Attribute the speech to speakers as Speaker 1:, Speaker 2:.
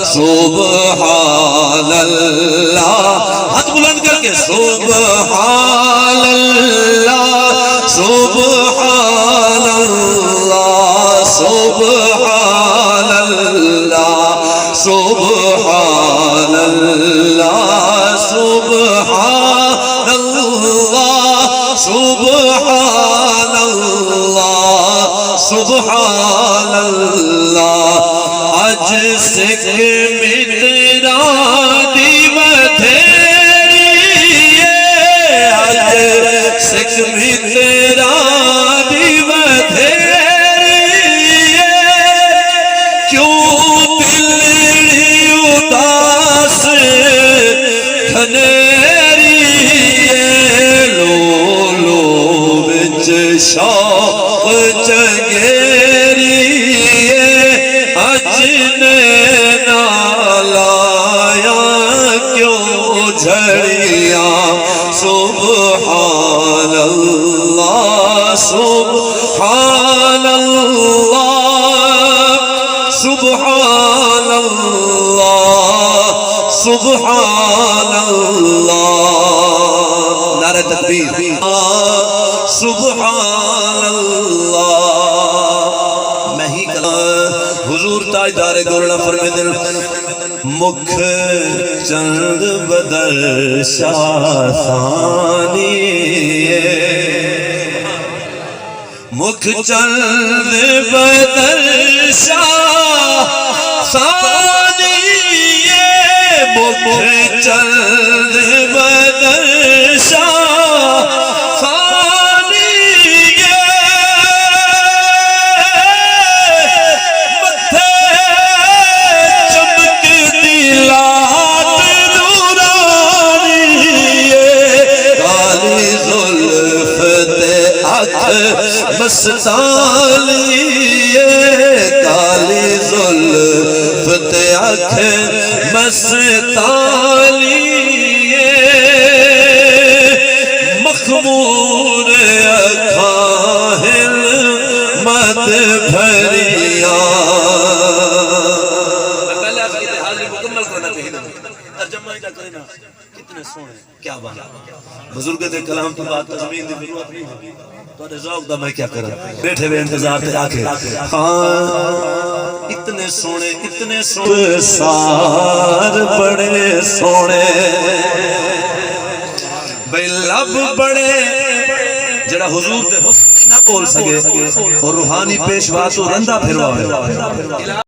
Speaker 1: سبحان اللہ، ہاتھ بلند کر کے سبحان اللہ سبحان اللہ سبحان اللہ سبحان اللہ سبحان اللہ سبحان اللہ سبحان اللہ اج سکھ مترا دی بدھیری اج سکھ مترا دی بدھیری کیوں دل اداس کھنیری لو لو وچ شوق جگیری اج نے نالایا کیوں جھڑیاں سبحان اللہ سبحان اللہ سبحان اللہ سبحان اللہ نعرہ تکبیر سبحان اللہ میں ہی حضور تاجدار گورڑا فرمائے مکھ چند بدر شاہ ثانی مکھ چند بدر شاہ ثانی مکھ چند بدر شاہ ثانی متھے چمک دلات نورانی کالی زلف تے اکھ مستانی کالی زلف تے اکھ مستانی مخمور اکھاہل مد بھریاں پہلے آپ کی حاضری مکمل کرنا چاہیے ترجمہ ہی نہ کرنا کتنے سونے کیا بات بزرگ دے کلام تو بات تزمین دی ضرورت نہیں ہوگی تو ذوق دا میں کیا کرا بیٹھے ہوئے انتظار تے آکے ہاں اتنے سونے سار بڑے سونے بھئی لب بڑے جڑا حضور تے نہ بول سکے اور روحانی پیشوا تو رندہ پھروا